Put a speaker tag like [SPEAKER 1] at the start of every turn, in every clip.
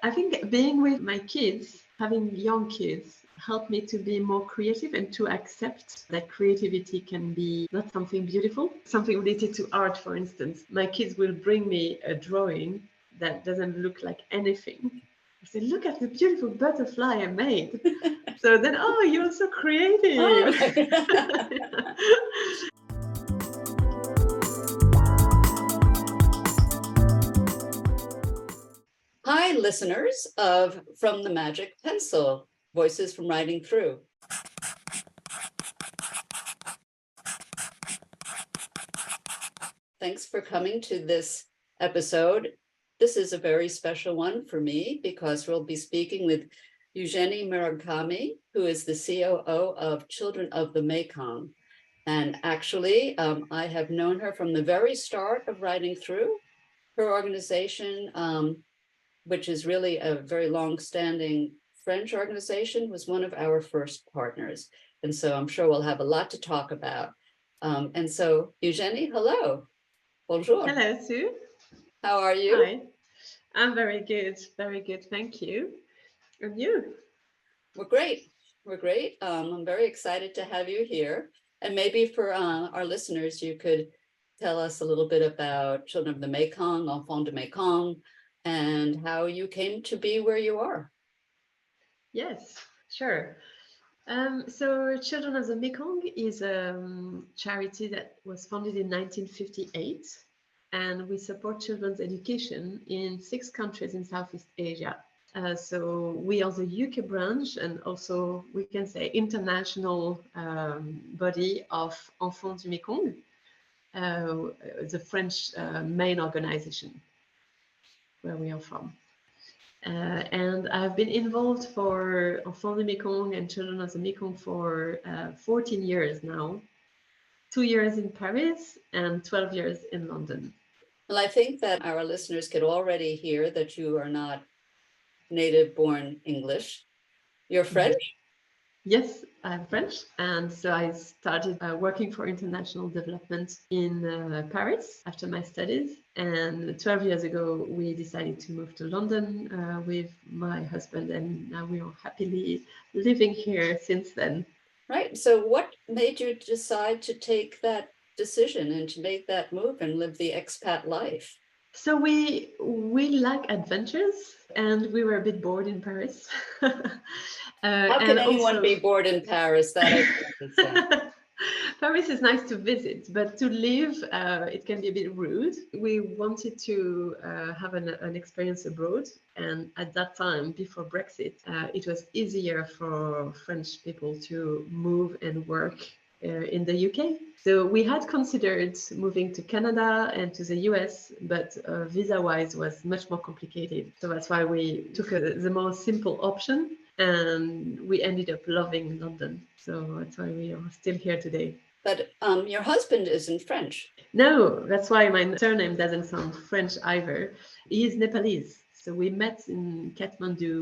[SPEAKER 1] I think being with my kids, having young kids, helped me to be more creative and to accept that creativity can be not something beautiful, something related to art, for instance. My kids will bring me a drawing that doesn't look like anything. I say, look at the beautiful butterfly I made. So then, oh, you're so creative.
[SPEAKER 2] Hi, listeners of From the Magic Pencil, Voices from Writing Through. Thanks for coming to this episode. This is a very special one for me because we'll be speaking with Eugénie Munakarmi, who is the COO of Children of the Mekong. And actually, I have known her from the very start of Writing Through. Her organization, which is really a very long-standing French organization, was one of our first partners. And so I'm sure we'll have a lot to talk about. And so, Eugénie, hello. Bonjour.
[SPEAKER 1] Hello, Sue.
[SPEAKER 2] How are you?
[SPEAKER 1] Hi. I'm very good. Very good. Thank you. And you?
[SPEAKER 2] We're great. We're great. I'm very excited to have you here. And maybe for our listeners, you could tell us a little bit about Children of the Mekong, Enfants de Mekong, and how you came to be where you are.
[SPEAKER 1] Yes, sure. So Children of the Mekong is a charity that was founded in 1958, and we support children's education in 6 countries in Southeast Asia. So we are the UK branch, and also we can say international body of Enfants du Mekong, the French main organization where we are from. And I've been involved for Enfants du Mekong and Children of the Mekong for 14 years now, 2 years in Paris and 12 years in London.
[SPEAKER 2] Well, I think that our listeners could already hear that you are not native-born English. You're French?
[SPEAKER 1] Yes, I'm French. And so I started working for international development in Paris after my studies. And 12 years ago, we decided to move to London with my husband. And now we are happily living here since then.
[SPEAKER 2] Right. So what made you decide to take that decision and to make that move and live the expat life?
[SPEAKER 1] So we like adventures, and we were a bit bored in Paris.
[SPEAKER 2] How can anyone be bored in Paris? That I understand.
[SPEAKER 1] Paris is nice to visit, but to live, it can be a bit rude. We wanted to have an experience abroad, and at that time, before Brexit, it was easier for French people to move and work in the UK. So we had considered moving to Canada and to the US, but visa-wise was much more complicated. So that's why we took the more simple option, and we ended up loving London. So that's why we are still here today.
[SPEAKER 2] But your husband isn't French.
[SPEAKER 1] No, that's why my surname doesn't sound French either. He is Nepalese. So we met in Kathmandu.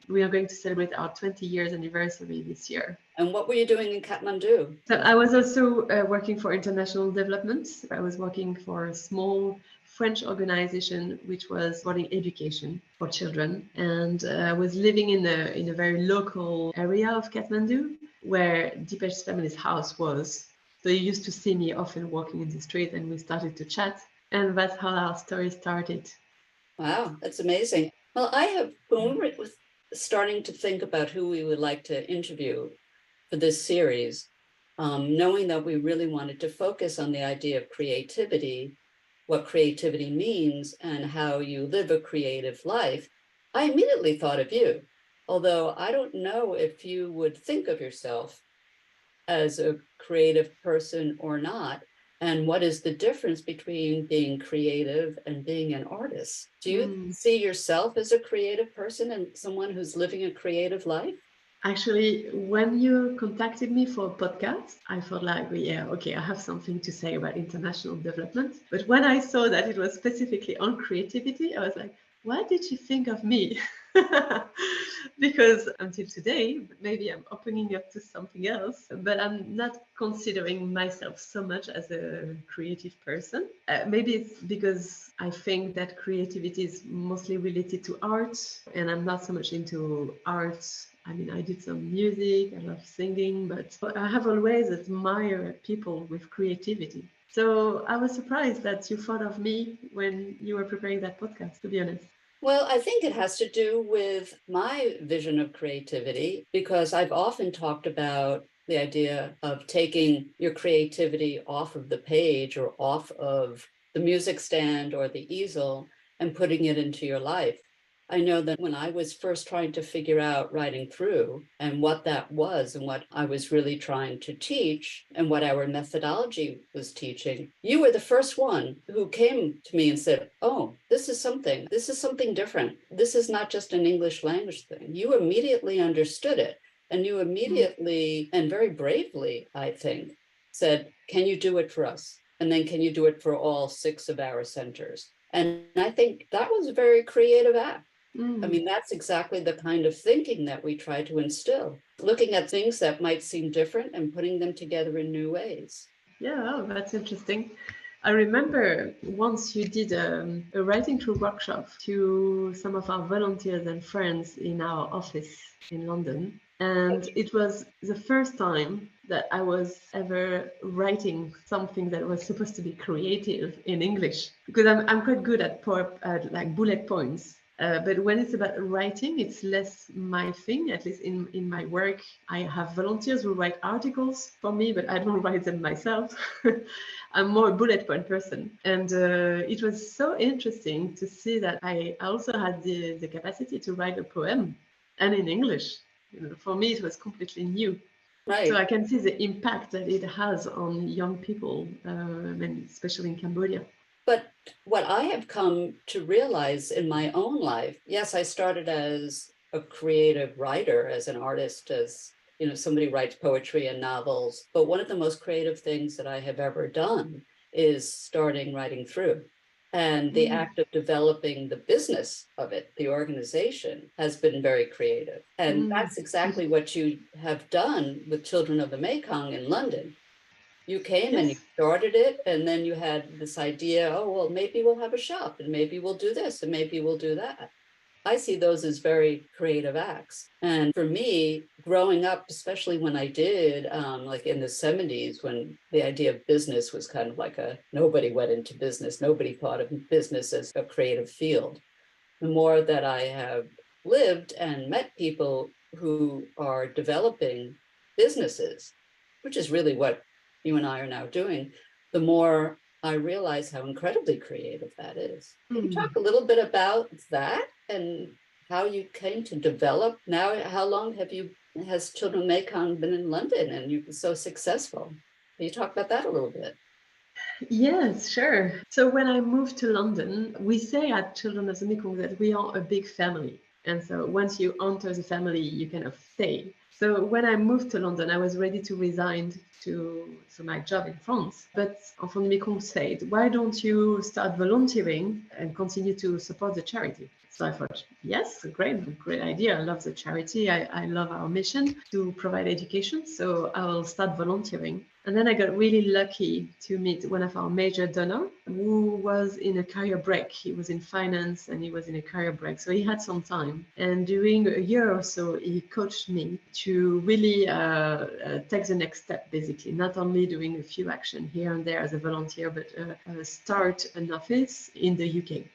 [SPEAKER 1] We are going to celebrate our 20 years anniversary this year.
[SPEAKER 2] And what were you doing in Kathmandu?
[SPEAKER 1] So I was also working for international development. I was working for a small French organization which was supporting education for children, and I was living in a very local area of Kathmandu where Deepesh's family's house was. So he used to see me often walking in the street, and we started to chat, and that's how our story started.
[SPEAKER 2] Wow, that's amazing. Well, when we were starting to think about who we would like to interview for this series, knowing that we really wanted to focus on the idea of creativity, what creativity means, and how you live a creative life, I immediately thought of you. Although I don't know if you would think of yourself as a creative person or not, and what is the difference between being creative and being an artist? Do you see yourself as a creative person and someone who's living a creative life?
[SPEAKER 1] Actually, when you contacted me for a podcast, I thought like, yeah, okay, I have something to say about international development. But when I saw that it was specifically on creativity, I was like, why did you think of me? Because until today, maybe I'm opening up to something else, but I'm not considering myself so much as a creative person. Maybe it's because I think that creativity is mostly related to art, and I'm not so much into art. I mean, I did some music, I love singing, but I have always admired people with creativity. So I was surprised that you thought of me when you were preparing that podcast, to be honest.
[SPEAKER 2] Well, I think it has to do with my vision of creativity, because I've often talked about the idea of taking your creativity off of the page or off of the music stand or the easel and putting it into your life. I know that when I was first trying to figure out writing through and what that was and what I was really trying to teach and what our methodology was teaching, you were the first one who came to me and said, oh, this is something different. This is not just an English language thing. You immediately understood it. And you immediately, and very bravely, I think, said, can you do it for us? And then can you do it for all 6 of our centers? And I think that was a very creative act. I mean, that's exactly the kind of thinking that we try to instill, looking at things that might seem different and putting them together in new ways.
[SPEAKER 1] Yeah, oh, that's interesting. I remember once you did a writing through workshop to some of our volunteers and friends in our office in London. And it was the first time that I was ever writing something that was supposed to be creative in English, because I'm quite good at like bullet points. But when it's about writing, it's less my thing, at least in my work. I have volunteers who write articles for me, but I don't write them myself. I'm more a bullet point person. And it was so interesting to see that I also had the capacity to write a poem and in English. You know, for me, it was completely new.
[SPEAKER 2] Right.
[SPEAKER 1] So I can see the impact that it has on young people, and especially in Cambodia.
[SPEAKER 2] But what I have come to realize in my own life, yes, I started as a creative writer, as an artist, as somebody writes poetry and novels. But one of the most creative things that I have ever done is starting writing through. And the act of developing the business of it, the organization, has been very creative. And that's exactly what you have done with Children of the Mekong in London. You came and you started it, and then you had this idea, oh, well, maybe we'll have a shop, and maybe we'll do this, and maybe we'll do that. I see those as very creative acts. And for me, growing up, especially when I did, like in the 70s, when the idea of business was kind of like nobody went into business, nobody thought of business as a creative field. The more that I have lived and met people who are developing businesses, which is really what you and I are now doing, the more I realize how incredibly creative that is. Can you talk a little bit about that and how you came to develop? Now, how long has Children of Mekong been in London and you've been so successful? Can you talk about that a little bit?
[SPEAKER 1] Yes, sure. So when I moved to London, we say at Children of the Mekong that we are a big family. And so once you enter the family, you kind of stay. So when I moved to London, I was ready to resign to my job in France. But Enfants du Mekong said, why don't you start volunteering and continue to support the charity? So I thought, yes, great idea. I love the charity. I love our mission to provide education. So I will start volunteering. And then I got really lucky to meet one of our major donors who was in a career break. He was in finance and he was in a career break. So he had some time. And during a year or so, he coached me to really take the next step, basically, not only doing a few actions here and there as a volunteer, but start an office in the UK.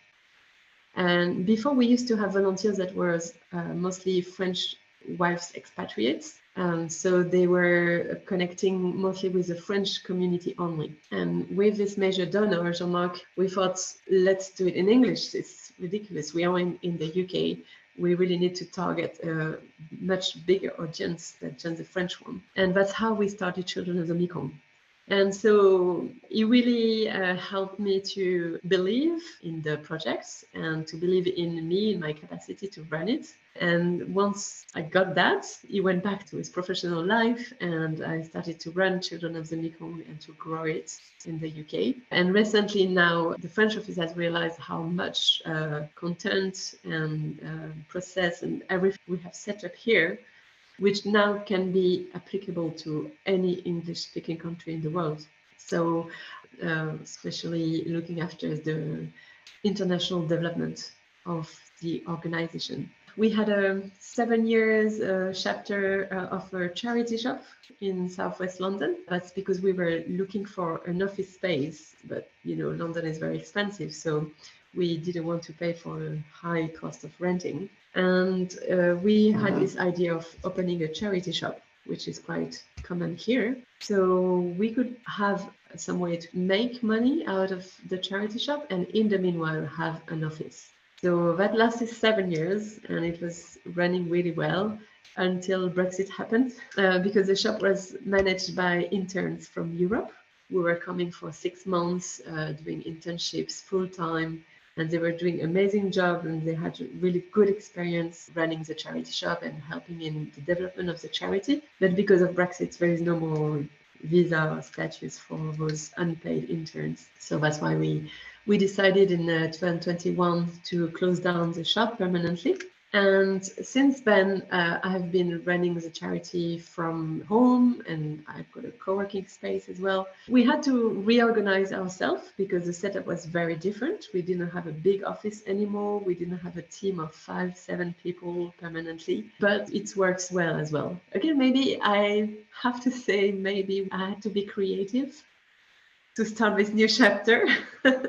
[SPEAKER 1] And before we used to have volunteers that were mostly French wives expatriates. So they were connecting mostly with the French community only. And with this major donor, Jean-Marc, we thought, let's do it in English. It's ridiculous. We are in the UK. We really need to target a much bigger audience than just the French one. And that's how we started Children of the Mekong. And so it really helped me to believe in the projects and to believe in me, in my capacity to run it. And once I got that, he went back to his professional life, and I started to run Children of the Mekong and to grow it in the UK. And recently now, the French office has realized how much content and process and everything we have set up here, which now can be applicable to any English-speaking country in the world. So, especially looking after the international development of the organization. We had a 7 years chapter of a charity shop in Southwest London. That's because we were looking for an office space, but London is very expensive, so we didn't want to pay for a high cost of renting. And we had this idea of opening a charity shop, which is quite common here. So we could have some way to make money out of the charity shop and in the meanwhile have an office. So that lasted 7 years and it was running really well until Brexit happened, because the shop was managed by interns from Europe. We were coming for 6 months, doing internships full time, and they were doing an amazing job, and they had a really good experience running the charity shop and helping in the development of the charity. But because of Brexit, there is no more visa status for those unpaid interns. So that's why we decided in 2021 to close down the shop permanently. And since then, I have been running the charity from home, and I've got a co-working space as well. We had to reorganize ourselves because the setup was very different. We didn't have a big office anymore. We didn't have a team of 5-7 people permanently, but it works well as well. Again, maybe I have to say, maybe I had to be creative to start this new chapter.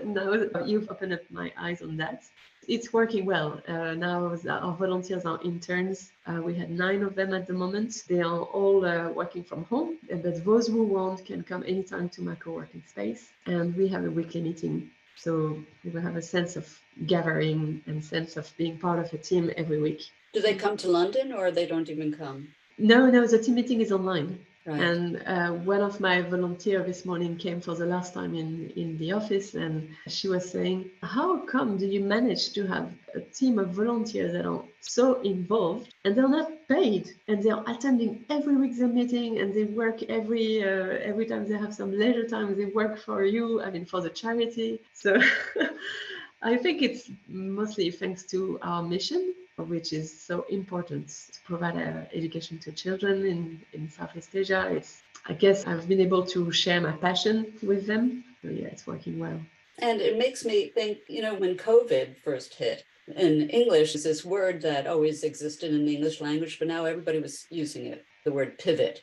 [SPEAKER 1] Now you've opened up my eyes on that. It's working well. Now our volunteers are interns. We had 9 of them at the moment. They are all working from home, but those who want can come anytime to my co-working space. And we have a weekly meeting. So we will have a sense of gathering and sense of being part of a team every week.
[SPEAKER 2] Do they come to London or they don't even come?
[SPEAKER 1] No, the team meeting is online.
[SPEAKER 2] Right.
[SPEAKER 1] And one of my volunteers this morning came for the last time in the office, and she was saying, how come do you manage to have a team of volunteers that are so involved and they're not paid, and they're attending every week the meeting, and they work every time they have some leisure time, they work for you, for the charity. So I think it's mostly thanks to our mission, which is so important to provide education to children in Southeast Asia. I guess I've been able to share my passion with them. So yeah, it's working well.
[SPEAKER 2] And it makes me think, when COVID first hit, in English is this word that always existed in the English language, but now everybody was using it, the word pivot.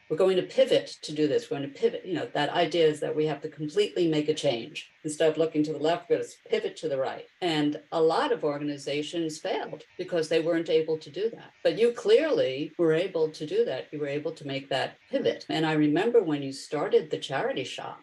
[SPEAKER 2] We're going to pivot to do this. We're going to pivot. That idea is that we have to completely make a change. Instead of looking to the left, we're going to pivot to the right. And a lot of organizations failed because they weren't able to do that. But you clearly were able to do that. You were able to make that pivot. And I remember when you started the charity shop,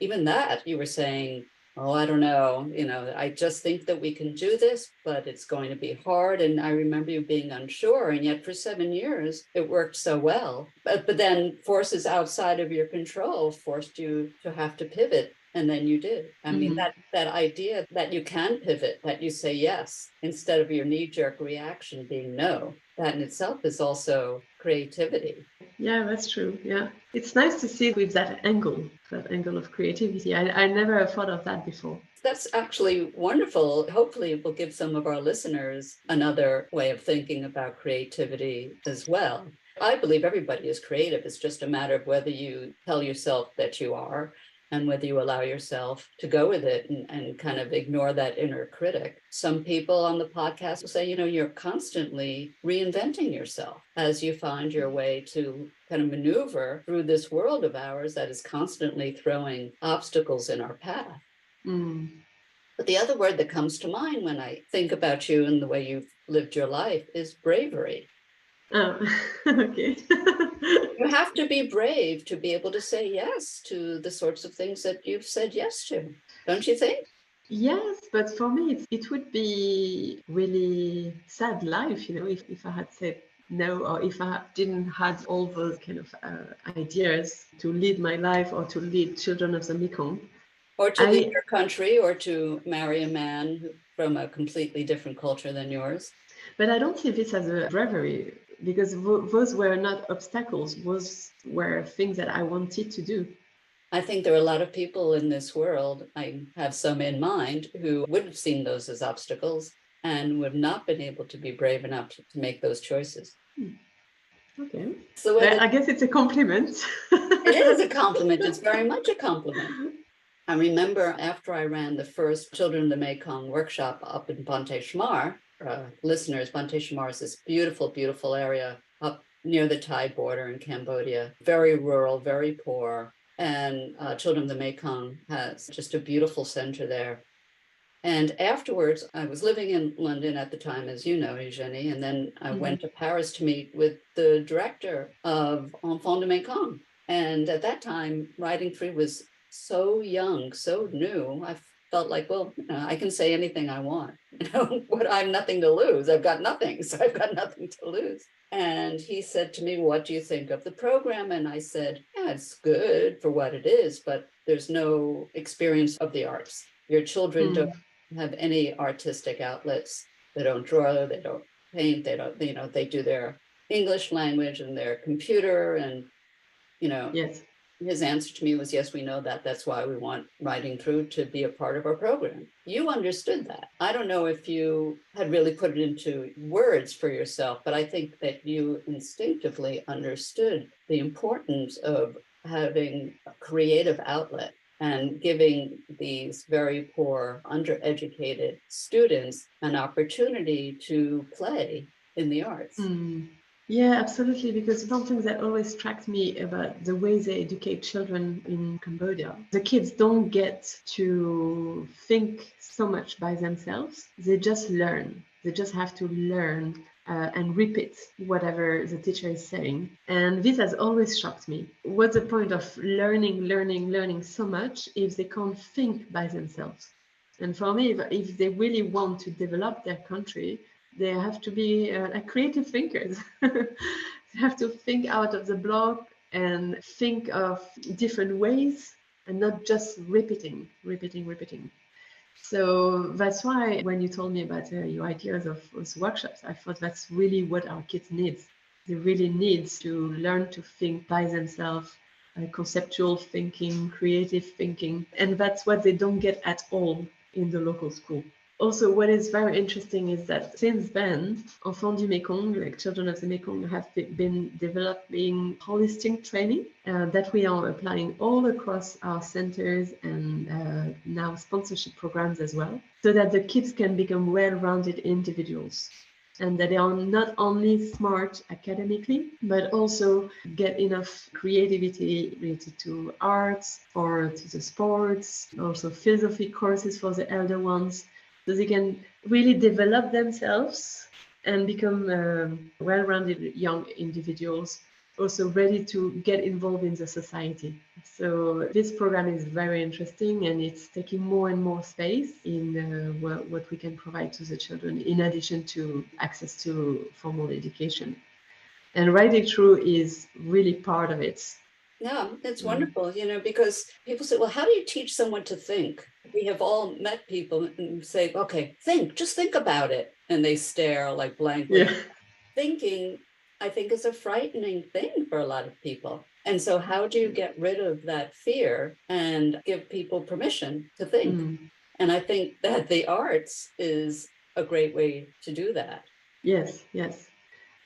[SPEAKER 2] even that you were saying, oh, I don't know, I just think that we can do this, but it's going to be hard. And I remember you being unsure. And yet for 7 years, it worked so well. But then forces outside of your control forced you to have to pivot. And then you did. I mean, that idea that you can pivot, that you say yes, instead of your knee-jerk reaction being no, that in itself is also creativity.
[SPEAKER 1] Yeah, that's true. Yeah. It's nice to see with that angle of creativity. I never thought of that before.
[SPEAKER 2] That's actually wonderful. Hopefully it will give some of our listeners another way of thinking about creativity as well. I believe everybody is creative. It's just a matter of whether you tell yourself that you are and whether you allow yourself to go with it and kind of ignore that inner critic. Some people on the podcast will say, you're constantly reinventing yourself as you find your way to kind of maneuver through this world of ours that is constantly throwing obstacles in our path. But the other word that comes to mind when I think about you and the way you've lived your life is bravery.
[SPEAKER 1] Oh, okay.
[SPEAKER 2] You have to be brave to be able to say yes to the sorts of things that you've said yes to, don't you think?
[SPEAKER 1] Yes, but for me, it would be really sad life, if I had said know, or if I didn't had all those kind of ideas to lead my life or to lead Children of the Mekong.
[SPEAKER 2] Or to leave your country, or to marry a man from a completely different culture than yours.
[SPEAKER 1] But I don't see this as a bravery, because those were not obstacles. Those were things that I wanted to do.
[SPEAKER 2] I think there are a lot of people in this world, I have some in mind, who would have seen those as obstacles and would not been able to be brave enough to make those choices.
[SPEAKER 1] Okay.
[SPEAKER 2] So
[SPEAKER 1] I guess it's a compliment.
[SPEAKER 2] It is a compliment. It's very much a compliment. I remember after I ran the first Children of the Mekong workshop up in Bante Shmar, listeners, Bante Shmar is this beautiful, beautiful area up near the Thai border in Cambodia, very rural, very poor. And Children of the Mekong has just a beautiful center there. And afterwards, I was living in London at the time, as you know, Eugénie, and then I went to Paris to meet with the director of Enfants de Mekong. And at that time, Writing Free was so young, so new. I felt like, well, I can say anything I want. What, I have nothing to lose. I've got nothing, so I've got nothing to lose. And he said to me, what do you think of the program? And I said, yeah, it's good for what it is, but there's no experience of the arts. Your children don't have any artistic outlets. They don't draw, they don't paint, they don't, they do their English language and their computer. And,
[SPEAKER 1] yes.
[SPEAKER 2] His answer to me was, yes, we know that. That's why we want Writing Through to be a part of our program. You understood that. I don't know if you had really put it into words for yourself, but I think that you instinctively understood the importance of having a creative outlet and giving these very poor, undereducated students an opportunity to play in the arts.
[SPEAKER 1] Yeah, absolutely, because one thing that always struck me about the way they educate children in Cambodia, the kids don't get to think so much by themselves. They just learn. They just have to learn and repeat whatever the teacher is saying. And this has always shocked me. What's the point of learning so much if they can't think by themselves? And for me, if they really want to develop their country, they have to be creative thinkers. They have to think out of the block and think of different ways and not just repeating. So that's why when you told me about your ideas of those workshops, I thought that's really what our kids need. They really need to learn to think by themselves, conceptual thinking, creative thinking, and that's what they don't get at all in the local school. Also, what is very interesting is that since then, Enfants du Mekong, like Children of the Mekong, have been developing holistic training that we are applying all across our centers and now sponsorship programs as well, so that the kids can become well-rounded individuals and that they are not only smart academically, but also get enough creativity related to arts or to the sports, also philosophy courses for the elder ones, so they can really develop themselves and become well-rounded young individuals, also ready to get involved in the society. So this program is very interesting, and it's taking more and more space in what we can provide to the children, in addition to access to formal education. And Writing Through is really part of it.
[SPEAKER 2] Yeah, it's wonderful, because people say, well, how do you teach someone to think? We have all met people and say, okay, just think about it. And they stare like blankly.
[SPEAKER 1] Yeah.
[SPEAKER 2] Thinking, I think, is a frightening thing for a lot of people. And so how do you get rid of that fear and give people permission to think? And I think that the arts is a great way to do that.
[SPEAKER 1] Yes.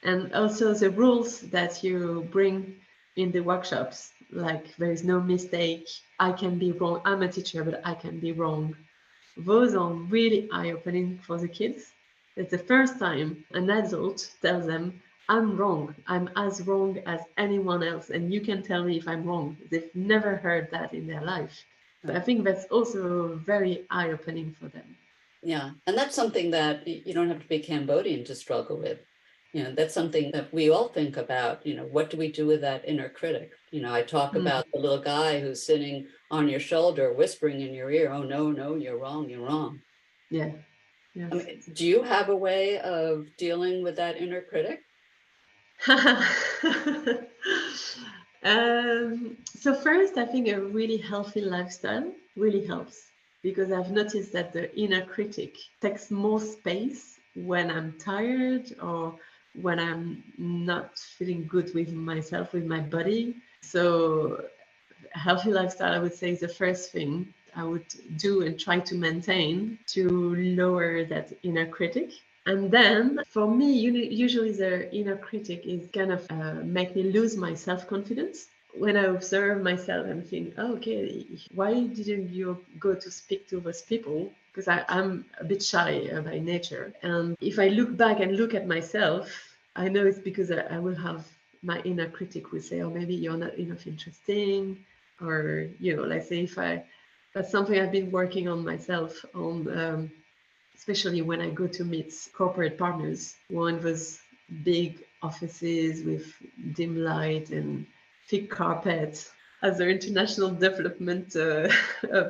[SPEAKER 1] And also the rules that you bring in the workshops, like there is no mistake, I can be wrong, I'm a teacher, but I can be wrong. Those are really eye-opening for the kids. It's the first time an adult tells them, I'm wrong, I'm as wrong as anyone else, and you can tell me if I'm wrong. They've never heard that in their life. So I think that's also very eye-opening for them.
[SPEAKER 2] Yeah, and that's something that you don't have to be Cambodian to struggle with. That's something that we all think about, what do we do with that inner critic? I talk about the little guy who's sitting on your shoulder, whispering in your ear, oh, no, you're wrong.
[SPEAKER 1] Yeah. Yes.
[SPEAKER 2] I mean, do you have a way of dealing with that inner critic?
[SPEAKER 1] So first, I think a really healthy lifestyle really helps because I've noticed that the inner critic takes more space when I'm tired or when I'm not feeling good with myself, with my body. So a healthy lifestyle, I would say, is the first thing I would do and try to maintain to lower that inner critic. And then for me, usually the inner critic is kind of make me lose my self-confidence. When I observe myself and think, oh, okay, why didn't you go to speak to those people? Because I'm a bit shy by nature. And if I look back and look at myself, I know it's because I will have my inner critic will say, oh, maybe you're not enough interesting. Or, let's say if that's something I've been working on myself on. Especially when I go to meet corporate partners, one was big offices with dim light and thick carpet. As an international development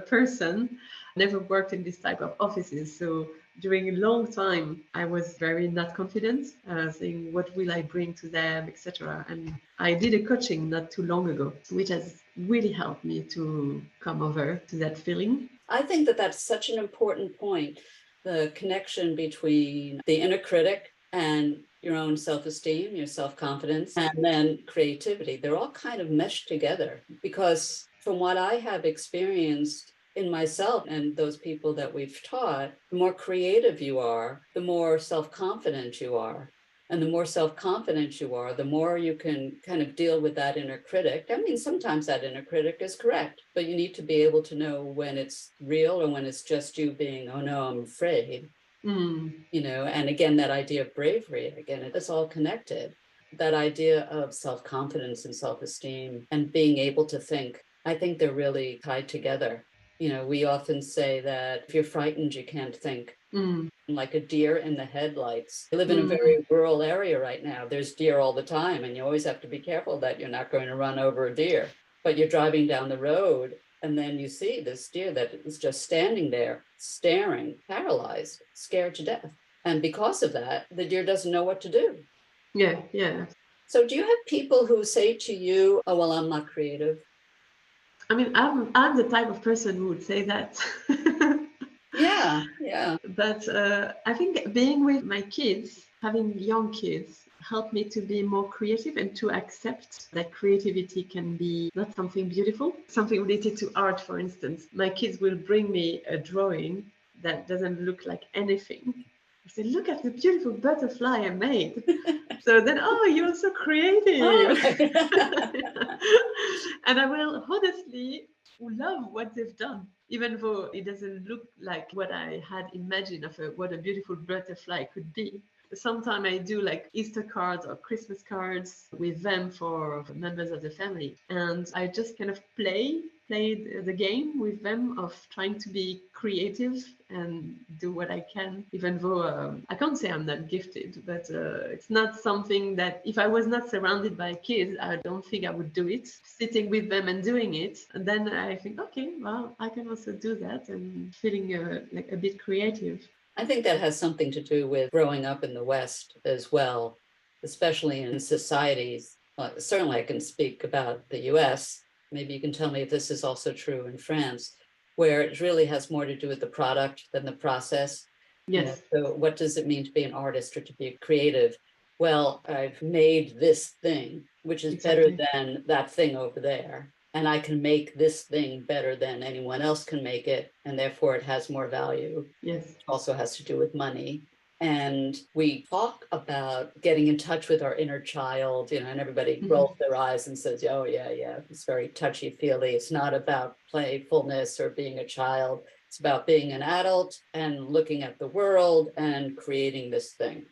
[SPEAKER 1] person, never worked in this type of offices. So during a long time, I was very not confident, saying what will I bring to them, etc. And I did a coaching not too long ago, which has really helped me to come over to that feeling.
[SPEAKER 2] I think that that's such an important point, the connection between the inner critic and your own self-esteem, your self-confidence, and then creativity. They're all kind of meshed together because from what I have experienced in myself and those people that we've taught, the more creative you are, the more self-confident you are. And the more self-confident you are, the more you can kind of deal with that inner critic. I mean, sometimes that inner critic is correct, but you need to be able to know when it's real or when it's just you being, oh no, I'm afraid. And again, that idea of bravery, again, it's all connected. That idea of self-confidence and self-esteem and being able to think, I think they're really tied together. We often say that if you're frightened, you can't think. Like a deer in the headlights. I live in a very rural area right now. There's deer all the time, and you always have to be careful that you're not going to run over a deer. But you're driving down the road, and then you see this deer that is just standing there, staring, paralyzed, scared to death. And because of that, the deer doesn't know what to do.
[SPEAKER 1] Yeah, yeah.
[SPEAKER 2] So do you have people who say to you, oh, well, I'm not creative?
[SPEAKER 1] I mean, I'm the type of person who would say that.
[SPEAKER 2] Yeah.
[SPEAKER 1] But I think being with my kids, having young kids, helped me to be more creative and to accept that creativity can be not something beautiful, something related to art, for instance. My kids will bring me a drawing that doesn't look like anything. I say, look at the beautiful butterfly I made. So then, oh, you're so creative. And I will honestly love what they've done, even though it doesn't look like what I had imagined of what a beautiful butterfly could be. Sometimes I do like Easter cards or Christmas cards with them for members of the family. And I just kind of play the game with them of trying to be creative and do what I can, even though I can't say I'm not gifted, but it's not something that if I was not surrounded by kids, I don't think I would do it. Sitting with them and doing it, and then I think, okay, well, I can also do that and feeling like a bit creative.
[SPEAKER 2] I think that has something to do with growing up in the West as well, especially in societies. Well, certainly I can speak about the US. Maybe you can tell me if this is also true in France, where it really has more to do with the product than the process.
[SPEAKER 1] Yes.
[SPEAKER 2] So what does it mean to be an artist or to be creative? Well, I've made this thing, which is better than that thing over there. And I can make this thing better than anyone else can make it. And therefore it has more value.
[SPEAKER 1] Yes.
[SPEAKER 2] It also has to do with money. And we talk about getting in touch with our inner child, and everybody rolls their eyes and says, oh, yeah, it's very touchy-feely. It's not about playfulness or being a child. It's about being an adult and looking at the world and creating this thing.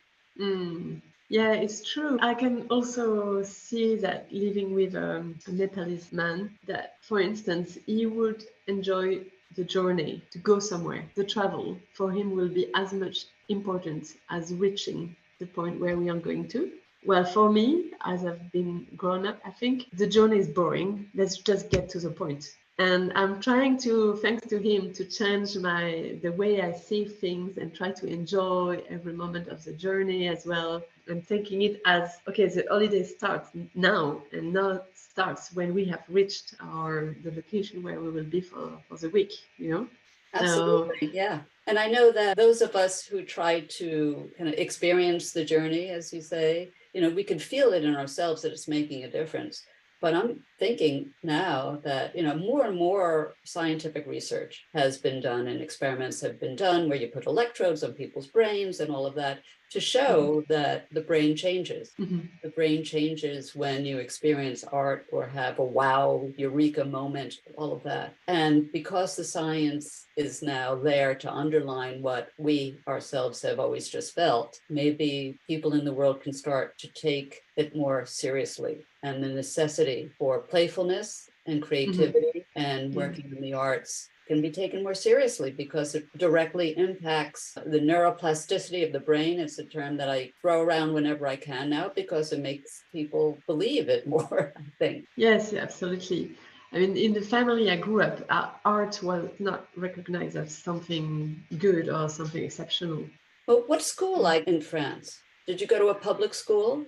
[SPEAKER 1] Yeah, it's true. I can also see that living with a Nepalese man, that, for instance, he would enjoy the journey to go somewhere. The travel for him will be as much important as reaching the point where we are going to. Well, for me, as I've been grown up, I think the journey is boring. Let's just get to the point. And I'm trying to, thanks to him, to change the way I see things and try to enjoy every moment of the journey as well. I'm thinking it as, okay, the holiday starts now and not starts when we have reached the location where we will be for the week, you know? So
[SPEAKER 2] Absolutely, yeah. And I know that those of us who try to kind of experience the journey, as you say, we can feel it in ourselves that it's making a difference. But I'm thinking now that, more and more scientific research has been done and experiments have been done where you put electrodes on people's brains and all of that to show that the brain changes.
[SPEAKER 1] mhm.
[SPEAKER 2] The brain changes when you experience art or have a wow, eureka moment, all of that. And because the science is now there to underline what we ourselves have always just felt, maybe people in the world can start to take it more seriously, and the necessity for playfulness and creativity and working in the arts can be taken more seriously because it directly impacts the neuroplasticity of the brain. It's a term that I throw around whenever I can now because it makes people believe it more, I think.
[SPEAKER 1] Yes, absolutely. I mean, in the family I grew up, art was not recognized as something good or something exceptional.
[SPEAKER 2] But what's school like in France? Did you go to a public school?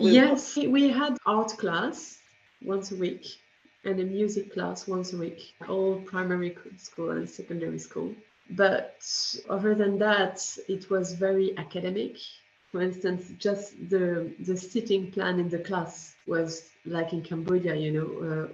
[SPEAKER 1] Yes, we had art class once a week and a music class once a week, all primary school and secondary school. But other than that, it was very academic. For instance, just the sitting plan in the class was like in Cambodia,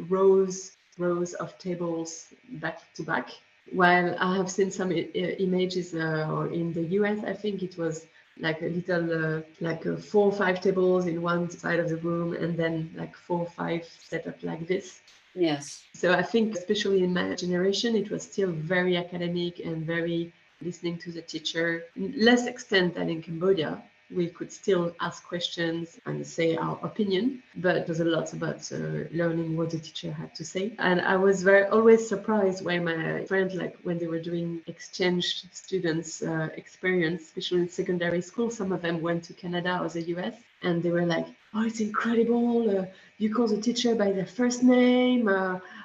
[SPEAKER 1] rows of tables back to back. While I have seen some images in the US, I think it was like a little, like 4 or 5 tables in one side of the room, and then like 4 or 5 set up like this.
[SPEAKER 2] Yes.
[SPEAKER 1] So I think, especially in my generation, it was still very academic and very listening to the teacher. Less extent than in Cambodia. We could still ask questions and say our opinion, but it was a lot about learning what the teacher had to say. And I was always surprised when my friends, like when they were doing exchange students experience, especially in secondary school, some of them went to Canada or the US, and they were like, "Oh, it's incredible! You call the teacher by their first name,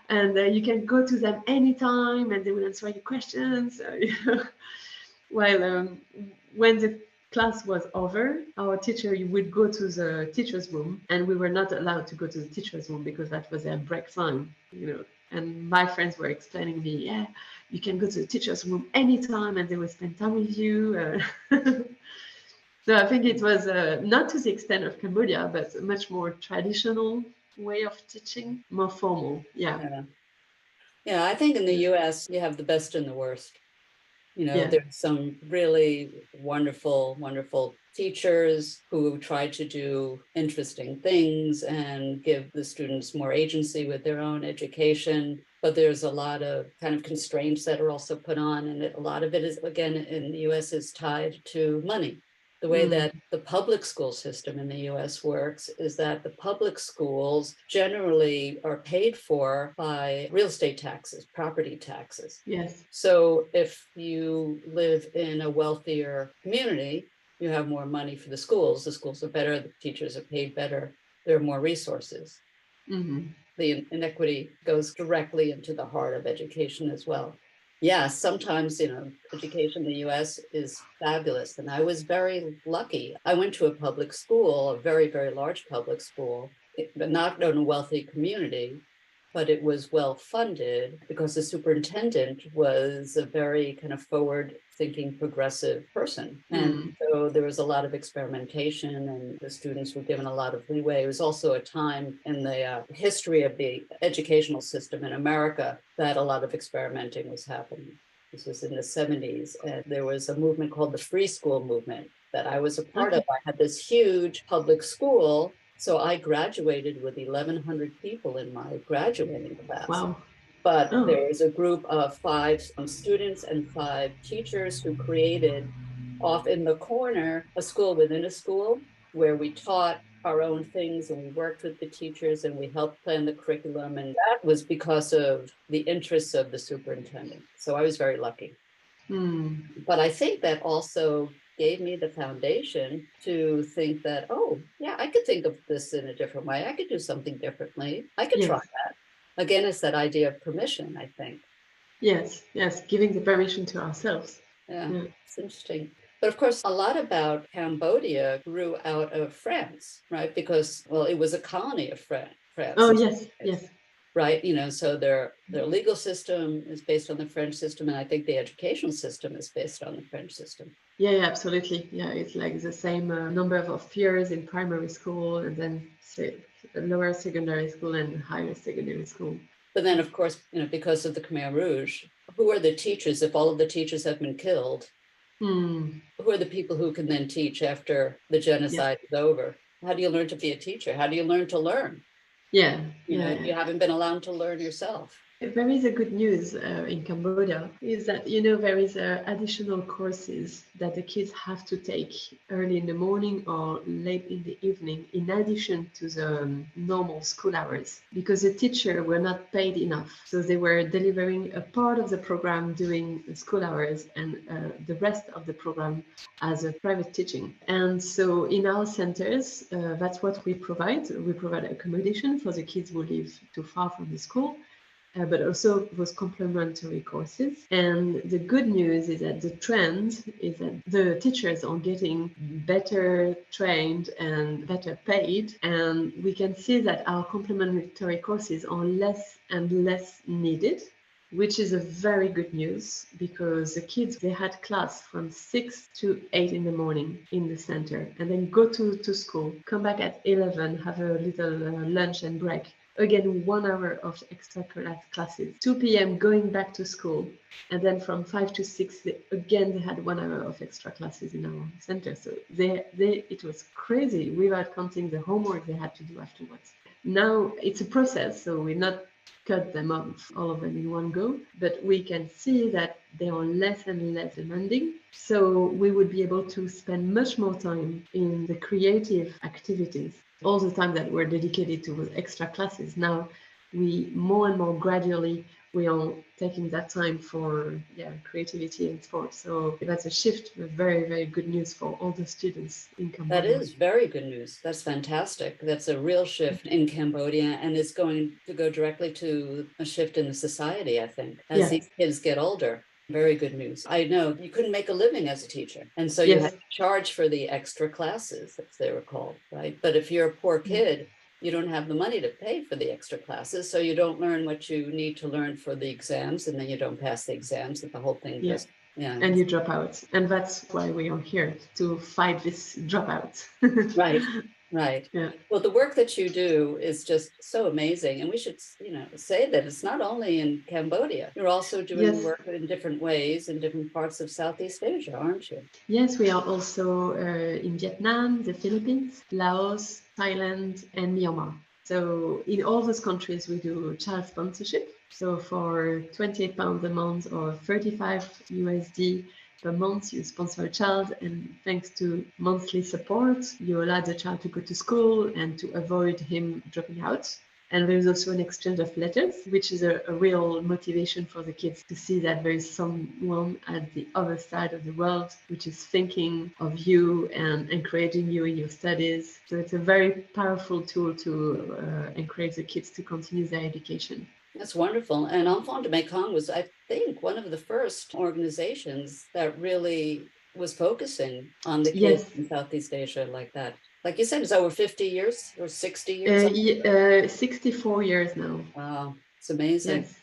[SPEAKER 1] and you can go to them anytime, and they will answer your questions." While when the class was over, our teacher would go to the teacher's room, and we were not allowed to go to the teacher's room because that was their break time, And my friends were explaining me, yeah, you can go to the teacher's room anytime, and they will spend time with you. So I think it was not to the extent of Cambodia, but a much more traditional way of teaching, more formal. Yeah.
[SPEAKER 2] Yeah, I think in the US, you have the best and the worst.
[SPEAKER 1] Yeah.
[SPEAKER 2] There's some really wonderful, wonderful teachers who try to do interesting things and give the students more agency with their own education. But there's a lot of kind of constraints that are also put on. And a lot of it is, again, in the US is tied to money. The way that the public school system in the US works is that the public schools generally are paid for by real estate taxes, property taxes.
[SPEAKER 1] Yes.
[SPEAKER 2] So if you live in a wealthier community, you have more money for the schools. The schools are better, the teachers are paid better, there are more resources. The inequity goes directly into the heart of education as well. Yeah, sometimes, education in the US is fabulous. And I was very lucky. I went to a public school, a very, very large public school, but not in a wealthy community, but it was well funded because the superintendent was a very kind of forward thinking progressive person. And so there was a lot of experimentation and the students were given a lot of leeway. It was also a time in the history of the educational system in America that a lot of experimenting was happening. This was in the 70s, and there was a movement called the free school movement that I was a part of. I had this huge public school. So I graduated with 1,100 people in my graduating class.
[SPEAKER 1] Wow.
[SPEAKER 2] But there was a group of 5 students and 5 teachers who created off in the corner a school within a school where we taught our own things and we worked with the teachers and we helped plan the curriculum. And that was because of the interests of the superintendent. So I was very lucky. But I think that also gave me the foundation to think that, oh, yeah, I could think of this in a different way. I could do something differently. I could try that. again, it's that idea of permission, I think.
[SPEAKER 1] Yes, yes, giving the permission to ourselves.
[SPEAKER 2] Yeah,
[SPEAKER 1] Yeah.
[SPEAKER 2] it's interesting. But of course, a lot about Cambodia grew out of France, right? Because, well, it was a colony of France.
[SPEAKER 1] Oh, yes, yes.
[SPEAKER 2] Right, so their legal system is based on the French system, and I think the educational system is based on the French system.
[SPEAKER 1] Yeah, absolutely. Yeah, it's like the same number of years in primary school, and then lower secondary school and higher secondary school.
[SPEAKER 2] But then, of course, because of the Khmer Rouge, who are the teachers if all of the teachers have been killed? Who are the people who can then teach after the genocide is over? How do you learn to be a teacher? How do you learn to learn?
[SPEAKER 1] Yeah,
[SPEAKER 2] You haven't been allowed to learn yourself.
[SPEAKER 1] There is a good news in Cambodia is that, there is additional courses that the kids have to take early in the morning or late in the evening, in addition to the normal school hours, because the teacher were not paid enough. So they were delivering a part of the program during the school hours and the rest of the program as a private teaching. And so in our centers, that's what we provide. We provide accommodation for the kids who live too far from the school. But also those complementary courses. And the good news is that the trend is that the teachers are getting better trained and better paid. And we can see that our complementary courses are less and less needed, which is a very good news, because the kids, they had class from 6 to 8 in the morning in the center, and then go to school, come back at 11, have a little lunch and break. Again, 1 hour of extra classes, 2 p.m. going back to school. And then from 5 to 6, they had 1 hour of extra classes in our center. So it was crazy, without counting the homework they had to do afterwards. Now it's a process, so we're not cut them off, all of them in one go, but we can see that they are less and less demanding. So we would be able to spend much more time in the creative activities. All the time that we're dedicated to extra classes, now we more and more gradually we are taking that time for creativity and sports. So that's a shift, very, very good news for all the students in Cambodia.
[SPEAKER 2] That is very good news. That's fantastic. That's a real shift in Cambodia, and it's going to go directly to a shift in the society, I think, as these kids get older. Very good news. I know you couldn't make a living as a teacher, and so you had to charge for the extra classes, as they were called, right? But if you're a poor kid, you don't have the money to pay for the extra classes, so you don't learn what you need to learn for the exams, and then you don't pass the exams, and the whole thing just
[SPEAKER 1] and you drop out. And that's why we are here, to fight this dropout.
[SPEAKER 2] Right.
[SPEAKER 1] Yeah.
[SPEAKER 2] Well, the work that you do is just so amazing. And we should, say that it's not only in Cambodia. You're also doing work in different ways in different parts of Southeast Asia, aren't you?
[SPEAKER 1] Yes, we are also in Vietnam, the Philippines, Laos, Thailand, and Myanmar. So in all those countries, we do child sponsorship. So for 28 pounds a month or 35 USD per month, you sponsor a child, and thanks to monthly support, you allow the child to go to school and to avoid him dropping out. And there's also an exchange of letters, which is a real motivation for the kids to see that there is someone at the other side of the world which is thinking of you and encouraging you in your studies. So it's a very powerful tool to encourage the kids to continue their education.
[SPEAKER 2] That's wonderful. And Enfants de Mekong was, I think, one of the first organizations that really was focusing on the kids in Southeast Asia like that. Like you said, it's over 50 years or 60 years?
[SPEAKER 1] 64 years now.
[SPEAKER 2] Wow, it's amazing. Yes.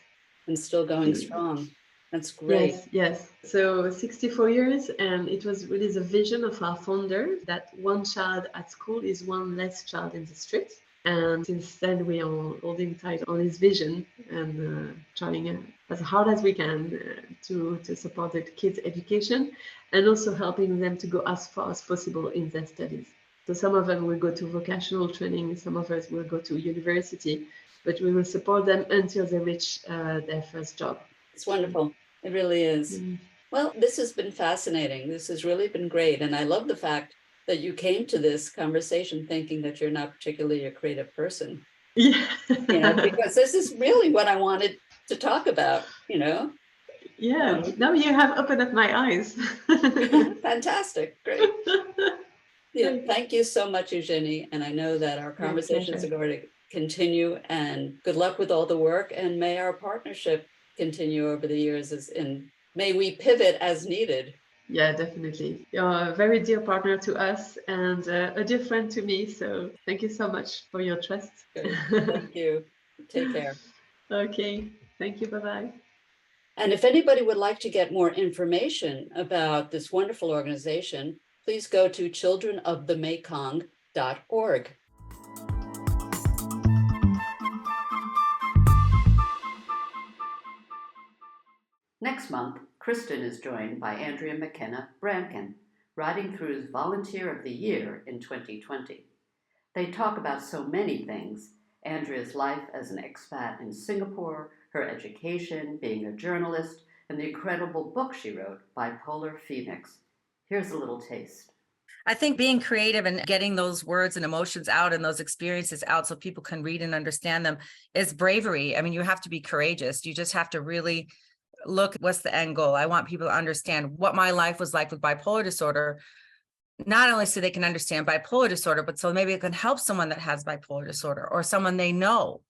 [SPEAKER 2] And still going strong. That's great.
[SPEAKER 1] Yes. So 64 years, and it was really the vision of our founder that one child at school is one less child in the street. And since then, we are holding tight on his vision and trying as hard as we can to support the kids' education, and also helping them to go as far as possible in their studies. So some of them will go to vocational training, some of us will go to university, but we will support them until they reach their first job.
[SPEAKER 2] It's wonderful. It really is. Well, this has been fascinating. This has really been great. And I love the fact that you came to this conversation thinking that you're not particularly a creative person.
[SPEAKER 1] Yeah.
[SPEAKER 2] Because this is really what I wanted to talk about,
[SPEAKER 1] Yeah, now you have opened up my eyes.
[SPEAKER 2] Fantastic, great. Yeah, thank you so much, Eugénie. And I know that our conversations are going to continue, and good luck with all the work, and may our partnership continue over the years, and may we pivot as needed.
[SPEAKER 1] Yeah, definitely. You're a very dear partner to us and a dear friend to me. So thank you so much for your trust.
[SPEAKER 2] Good. Thank you. Take care.
[SPEAKER 1] Okay. Thank you. Bye-bye.
[SPEAKER 2] And if anybody would like to get more information about this wonderful organization, please go to childrenofthemekong.org. Next month, Kristen is joined by Andrea McKenna Brankin, riding through as Volunteer of the Year in 2020. They talk about so many things: Andrea's life as an expat in Singapore, her education, being a journalist, and the incredible book she wrote, Bipolar Phoenix. Here's a little taste.
[SPEAKER 3] I think being creative and getting those words and emotions out and those experiences out so people can read and understand them is bravery. I mean, you have to be courageous. You just have to really look, what's the end goal? I want people to understand what my life was like with bipolar disorder, not only so they can understand bipolar disorder, but so maybe it can help someone that has bipolar disorder or someone they know